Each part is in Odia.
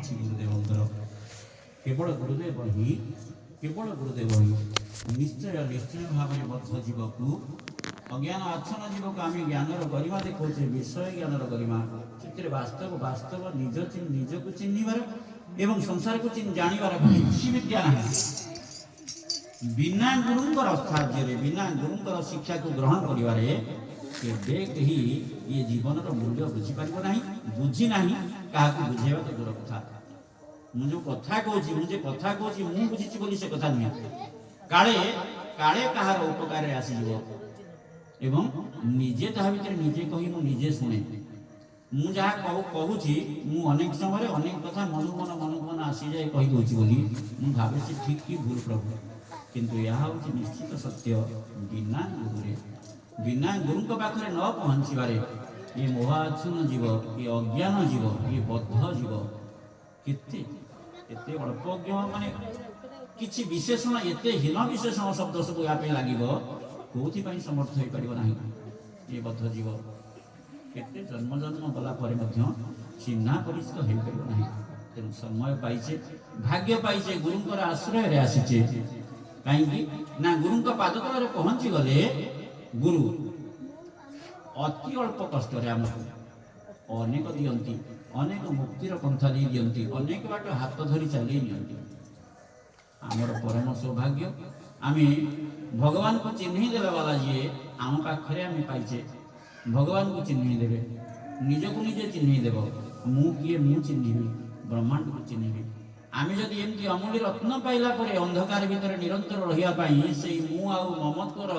ଅଛି ଗୁରୁଦେବଙ୍କର। କେବଳ ଗୁରୁଦେବ ହିଁ ନିଶ୍ଚୟ ଭାବରେ ବଦ୍ଧ ଜୀବକୁ ଅଜ୍ଞାନ ଆଚ୍ଛନ୍ନ ଜୀବକୁ ଆମେ ଜ୍ଞାନର ଗରିମା ଦେଖାଉଛେ, ବିଷୟ ଜ୍ଞାନର ଗରିମା। ସେଥିରେ ବାସ୍ତବ ନିଜକୁ ଚିହ୍ନିବାର ଏବଂ ସଂସାରକୁ ଜାଣିବାର କିଛି ବିଦ୍ୟା ନାହିଁ। ବିନା ଗୁରୁଙ୍କର ସାହାଯ୍ୟରେ, ବିନା ଗୁରୁଙ୍କର ଶିକ୍ଷାକୁ ଗ୍ରହଣ କରିବାରେ କେବେ କେହି ଏ ଜୀବନର ମୂଲ୍ୟ ବୁଝିପାରିବ ନାହିଁ, ବୁଝି ନାହିଁ। କାହାକୁ ବୁଝେଇବା ତ ଦୂର କଥା। ମୁଁ ଯେଉଁ କଥା କହୁଛି ମୁଁ ବୁଝିଛି ବୋଲି ସେ କଥା ନୁହେଁ। କାଳେ କାହାର ଉପକାରରେ ଆସିଯିବ ଏବଂ ନିଜେ ତାହା ଭିତରେ ନିଜେ କହି ମୁଁ ନିଜେ ଶୁଣେ। ମୁଁ ଯାହା କହୁଛି ମୁଁ ଅନେକ ସମୟରେ ଅନେକ କଥା ମନକୁ ମନ ଆସିଯାଏ କହି ଦଉଛି ବୋଲି ମୁଁ ଭାବେ ସେ ଠିକ୍ କି ଭୁଲ ପ୍ରଭୁ। କିନ୍ତୁ ଏହା ହେଉଛି ନିଶ୍ଚିତ ସତ୍ୟ। ବିନା ଗୁରୁଙ୍କ ପାଖରେ ନ ପହଞ୍ଚିବାରେ ଏ ମୋହାଚ୍ଛନ୍ନ ଜୀବ, ଏ ଅଜ୍ଞାନ ଜୀବ, ଏ ବଦ୍ଧ ଜୀବ କେତେ ଅଳ୍ପଜ୍ଞ, ମାନେ କିଛି ବିଶେଷଣ, ଏତେ ହୀନ ବିଶେଷଣ ଶବ୍ଦ ସବୁ ଏହା ପାଇଁ ଲାଗିବ, କୋଉଥିପାଇଁ ସମର୍ଥ ହୋଇପାରିବ ନାହିଁ। ଏ ବଦ୍ଧ ଜୀବ କେତେ ଜନ୍ମ ଗଲା ପରେ ମଧ୍ୟ ଚିହ୍ନା ପରିଚିତ ହୋଇପାରିବ ନାହିଁ। ତେଣୁ ସମୟ ପାଇଛେ, ଭାଗ୍ୟ ପାଇଛେ, ଗୁରୁଙ୍କର ଆଶ୍ରୟରେ ଆସିଛେ। କାହିଁକି ନା ଗୁରୁଙ୍କ ପାଦତଳରେ ପହଞ୍ଚି ଗଲେ ଗୁରୁ ଅତି ଅଳ୍ପ କଷ୍ଟରେ ଆମକୁ ଅନେକ ଦିଅନ୍ତି, ଅନେକ ମୁକ୍ତିର ପନ୍ଥା ଦେଇ ଦିଅନ୍ତି, ଅନେକ ବାଟ ହାତ ଧରି ଚାଲେଇ ନିଅନ୍ତି। ଆମର ପରମ ସୌଭାଗ୍ୟ, ଆମେ ଭଗବାନଙ୍କୁ ଚିହ୍ନି ଦେବା ବାଲା ଯିଏ ଆମ ପାଖରେ ଆମେ ପାଇଛେ। ଭଗବାନଙ୍କୁ ଚିହ୍ନି ଦେବେ, ନିଜକୁ ନିଜେ ଚିହ୍ନି ଦେବ। ମୁଁ କିଏ ମୁଁ ଚିହ୍ନିବି, ବ୍ରହ୍ମାଣ୍ଡକୁ ଚିହ୍ନିବି। ଆମେ ଯଦି ଏମିତି ଅମୂଲ୍ୟ ରତ୍ନ ପାଇଲା ପରେ ଅନ୍ଧକାର ଭିତରେ ନିରନ୍ତର ରହିବା ପାଇଁ ସେଇ ମୁଁ ଆଉ ମମତ୍ୱର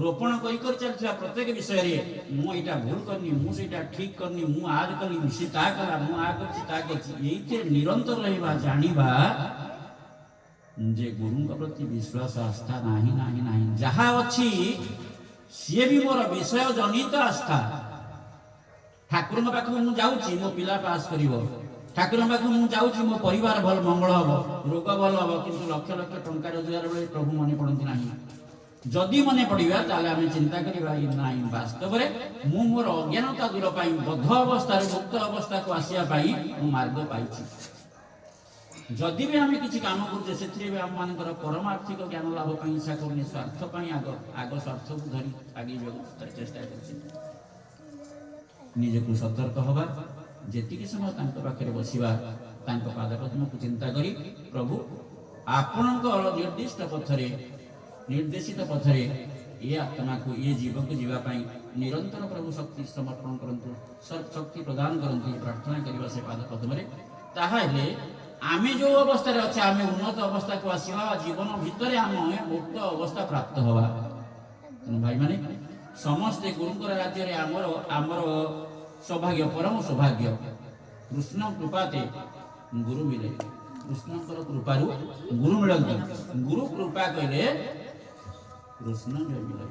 ରୋପଣ କରି ଚାଲିଥିବା ପ୍ରତ୍ୟେକ ବିଷୟରେ ମୁଁ ଏଇଟା ଭୁଲ କରିନି, ମୁଁ ସେଇଟା ଠିକ୍ କରିନି, ମୁଁ ଆଜ କଲି ସେ ତା କଲା, ମୁଁ ଆ କରିଛି ତା କରିଛି, ଏଇଥିରେ ନିରନ୍ତର ରହିବା, ଜାଣିବା ଯେ ଗୁରୁଙ୍କ ପ୍ରତି ବିଶ୍ୱାସ ଆସ୍ଥା ନାହିଁ। ଯାହା ଅଛି ସିଏ ବି ମୋର ବିଷୟ ଜନିତ ଆସ୍ଥା। ଠାକୁରଙ୍କ ପାଖକୁ ମୁଁ ଯାଉଛି ମୋ ପିଲା ପାସ୍ କରିବ, ଠାକୁରଙ୍କ ପାଖକୁ ମୁଁ ଯାଉଛି ମୋ ପରିବାର ଭଲ ମଙ୍ଗଳ ହବ, ରୋଗ ଭଲ ହବ, କିନ୍ତୁ ଲକ୍ଷ ଲକ୍ଷ ଟଙ୍କା ରୋଜଗାର ବେଳେ ପ୍ରଭୁ ମନେ ପଡ଼ନ୍ତି ନାହିଁ। ଯଦି ମନେ ପଡ଼ିବା ତାହେଲେ ଆମେ ଚିନ୍ତା କରିବା ନାହିଁ, ବାସ୍ତବରେ ମୁଁ ମୋର ଅଜ୍ଞାନତା ଦୂର ପାଇଁ, ବଦ୍ଧ ଅବସ୍ଥାରୁ ମୁକ୍ତ ଅବସ୍ଥାକୁ ଆସିବା ପାଇଁ ମୁଁ ମାର୍ଗ ପାଇଛି। ଯଦି ବି ଆମେ କିଛି କାମ କରୁଛେ ସେଥିରେ ବି ଆମମାନଙ୍କର ପରମାର୍ଥିକ ଜ୍ଞାନ ଲାଭ ପାଇଁ ଇଚ୍ଛା କରୁନି, ସ୍ୱାର୍ଥ ପାଇଁ ଆଗ ସ୍ୱାର୍ଥକୁ ଧରି ଆଗେଇବାକୁ ଚେଷ୍ଟା କରୁଛେ। ନିଜକୁ ସତର୍କ ହେବା, ଯେତିକି ସମୟ ତାଙ୍କ ପାଖରେ ବସିବା, ତାଙ୍କ ପାଦପଦ୍ମକୁ ଚିନ୍ତା କରି ପ୍ରଭୁ ଆପଣଙ୍କ ନିର୍ଦ୍ଦେଶିତ ପଥରେ ଏ ଆତ୍ମାକୁ, ଏ ଜୀବକୁ ଯିବା ପାଇଁ ନିରନ୍ତର ପ୍ରଭୁ ଶକ୍ତି ସମର୍ପଣ କରନ୍ତୁ, ଶକ୍ତି ପ୍ରଦାନ କରନ୍ତୁ, ପ୍ରାର୍ଥନା କରିବା ସେ ପାଦପଦ୍ମରେ। ତାହେଲେ ଆମେ ଯେଉଁ ଅବସ୍ଥାରେ ଅଛେ ଆମେ ଉନ୍ନତ ଅବସ୍ଥାକୁ ଆସିବା, ଜୀବନ ଭିତରେ ଆମେ ମୁକ୍ତ ଅବସ୍ଥା ପ୍ରାପ୍ତ ହେବା। ତେଣୁ ଭାଇମାନେ ସମସ୍ତେ ଗୁରୁଙ୍କର ରାଜ୍ୟରେ ଆମର ସୌଭାଗ୍ୟ, ପରମ ସୌଭାଗ୍ୟ। କୃଷ୍ଣ କୃପାତେ ଗୁରୁ ମିଳେ, କୃଷ୍ଣଙ୍କର କୃପାରୁ ଗୁରୁ ମିଳନ୍ତି। ଗୁରୁ କୃପା କହିଲେ କୃଷ୍ଣ ମିଳେ।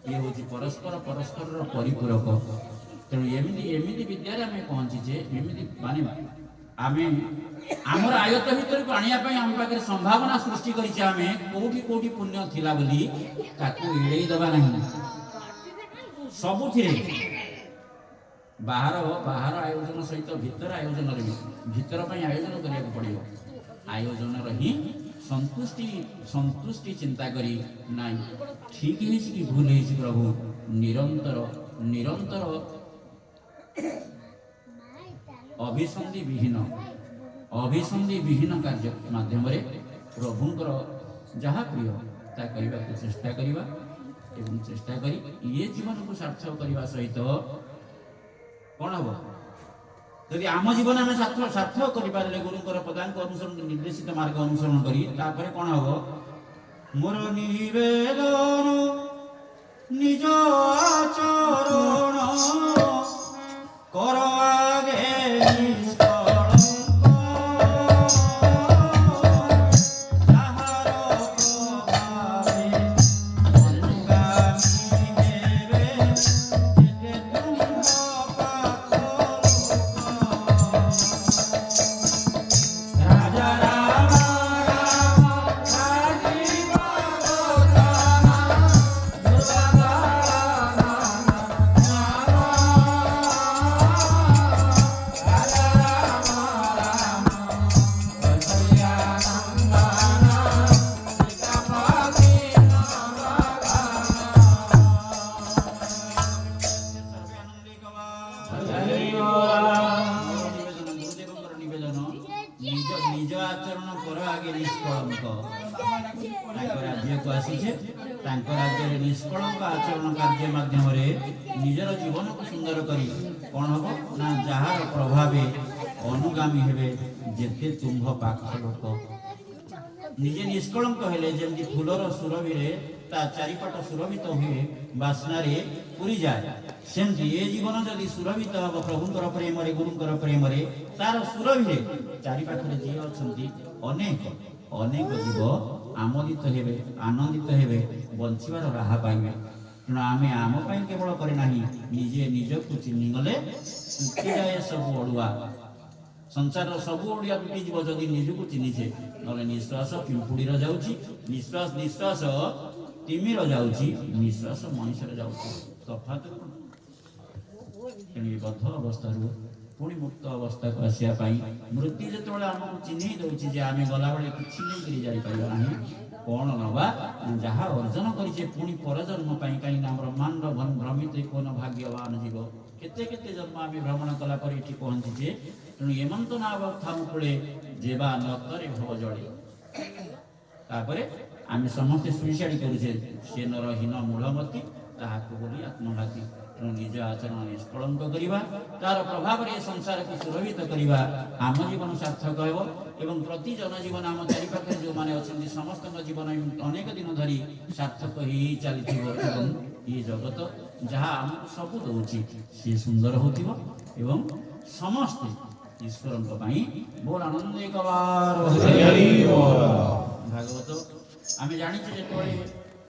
ଇଏ ହେଉଛି ପରସ୍ପରର ପରିପୂରକ। ତେଣୁ ଏମିତି ବିଦ୍ୟାରେ ଆମେ ପହଞ୍ଚିଛେ, ଏମିତି ମାନେ ଆମେ ଆମର ଆୟତ ଭିତରକୁ ଆଣିବା ପାଇଁ ଆମ ପାଖରେ ସମ୍ଭାବନା ସୃଷ୍ଟି କରିଛେ। ଆମେ କୋଉଠି ପୁଣ୍ୟ ଥିଲା ବୋଲି ତାକୁ ଏଡ଼େଇ ଦେବା ନାହିଁ। ସବୁଥିରେ ବାହାର ଆୟୋଜନ ସହିତ ଭିତର ଆୟୋଜନରେ ବି, ଭିତର ପାଇଁ ଆୟୋଜନ କରିବାକୁ ପଡ଼ିବ। ଆୟୋଜନର ହିଁ ସନ୍ତୁଷ୍ଟି ଚିନ୍ତା କରି ନାହିଁ ଠିକ୍ ହେଇଛି କି ଭୁଲ ହେଇଛି, ପ୍ରଭୁ ନିରନ୍ତର ଅଭିସନ୍ଧି ବିହୀନ କାର୍ଯ୍ୟ ମାଧ୍ୟମରେ ପ୍ରଭୁଙ୍କର ଯାହା ପ୍ରିୟ ତାହା କରିବାକୁ ଚେଷ୍ଟା କରିବା ଏବଂ ଚେଷ୍ଟା କରି ଇଏ ଜୀବନକୁ ସାର୍ଥକ କରିବା ସହିତ କ'ଣ ହବ? ଯଦି ଆମ ଜୀବନ ଆମେ ସାର୍ଥକ କରିପାରିଲେ ଗୁରୁଙ୍କର ପଦାଙ୍କ ଅନୁସରଣ, ନିର୍ଦ୍ଦେଶିତ ମାର୍ଗ ଅନୁସରଣ କରି, ତାପରେ କ'ଣ ହବ? ମୋର ନିବେଦନ ନିଜ ଚରଣ କର ଆଗେ ଲୋକ ତାଙ୍କ ରାଜ୍ୟକୁ ଆସିଛେ ତାଙ୍କ ରାଜ୍ୟରେ ନିଷ୍କଳଙ୍କ ଆଚରଣ କାର୍ଯ୍ୟ ମାଧ୍ୟମରେ ନିଜର ଜୀବନକୁ ସୁନ୍ଦର କରି କ'ଣ ହବ ନା ଯାହାର ପ୍ରଭାବେ ଅନୁଗାମୀ ହେବେ ଯେତେ ତୁମ୍ଭ ପାଖ ଲୋକ। ନିଜେ ନିଷ୍କଳଙ୍କ ହେଲେ ଯେମିତି ଫୁଲର ସୁରଭିରେ ତା ଚାରିପଟ ସୁରଭିତ ହୁଏ ବାସ୍ନାରେ ପୁରିଯାଏ, ସେମିତି ଏ ଜୀବନ ଯଦି ସୁରଭିତ ହେବ ପ୍ରଭୁଙ୍କର ପ୍ରେମରେ ଗୁରୁଙ୍କର ପ୍ରେମରେ ତାର ସୁରଭିରେ ଚାରିପାଖରେ ଯିଏ ଅଛନ୍ତି ଅନେକ ଅନେକ ଜୀବ ଆମୋଦିତ ହେବେ ଆନନ୍ଦିତ ହେବେ ବଞ୍ଚିବାର ରାହା ପାଇବେ। ତେଣୁ ଆମେ ଆମ ପାଇଁ କେବଳ କରି ନାହିଁ ନିଜେ ନିଜକୁ ଚିହ୍ନିଗଲେ ତୁଟିଯାଏ ସବୁ ଅଡ଼ୁଆ। ସଂସାରର ସବୁ ଓଡ଼ିଆ ତୁଟିଯିବ ଯଦି ନିଜକୁ ଚିହ୍ନିଛେ, ନହେଲେ ନିଶ୍ୱାସ ପିମ୍ପୁଡ଼ିର ଯାଉଛି, ନିଶ୍ୱାସ ତିମିର ଯାଉଛି, ନିଶ୍ୱାସ ମଣିଷର ଯାଉଛି। ତଫାତ କ'ଣ? ତେଣୁ ଏ ବଦ୍ଧ ଅବସ୍ଥାରୁ ପୁଣି ମୁକ୍ତ ଅବସ୍ଥାକୁ ଆସିବା ପାଇଁ ମୃତ୍ୟୁ ଯେତେବେଳେ ଆମକୁ ଚିହ୍ନେଇ ଦେଉଛି ଯେ ଆମେ ଗଲାବେଳେ କିଛି ନେଇକରି ଯାଇପାରିବା ନାହିଁ, କ'ଣ ନେବା ଯାହା ଅର୍ଜନ କରିଛେ ପୁଣି ପରଜନ୍ମ ପାଇଁ। କାହିଁକିନା ବ୍ରହ୍ମାଣ୍ଡ ଭ୍ରମିତ କୋନ ଭାଗ୍ୟବାନ ଯିବ, କେତେ କେତେ ଜନ୍ମ ଆମେ ଭ୍ରମଣ କଲା ପରେ ଏଠି ପହଞ୍ଚିଛେ। ତେଣୁ ଏମନ୍ତ ନାବ ଥାମୁ କୂଳେ ଯେବା ନତରେ ଭବ ଜଳେ। ତାପରେ ଆମେ ସମସ୍ତେ ସୁଇସାଇଡ୍ କରୁଛେ, ସେ ନରହୀନ ମୂଳମତି ତାହାକୁ ବୋଲି ଆତ୍ମଘାତୀ। ତେଣୁ ନିଜ ଆଚରଣ ନିଷ୍କଳଙ୍କ କରିବା, ତାର ପ୍ରଭାବରେ ଏ ସଂସାରକୁ ସୁରକ୍ଷିତ କରିବା, ଆମ ଜୀବନ ସାର୍ଥକ ହେବ। ଏବଂ ପ୍ରତି ଜନଜୀବନ ଆମ ଚାରିପାଖରେ ଯେଉଁମାନେ ଅଛନ୍ତି ସମସ୍ତଙ୍କ ଜୀବନ ଅନେକ ଦିନ ଧରି ସାର୍ଥକ ହେଇ ଚାଲିଥିବ ଏବଂ ଏ ଜଗତ ଯାହା ଆମକୁ ସବୁ ଦେଉଛି ସିଏ ସୁନ୍ଦର ହେଉଥିବ ଏବଂ ସମସ୍ତେ ଈଶ୍ୱରଙ୍କ ପାଇଁ ବୋଲ ଆନନ୍ଦ। ଭାଗବତ ଆମେ ଜାଣିଛୁ ଯେତେବେଳେ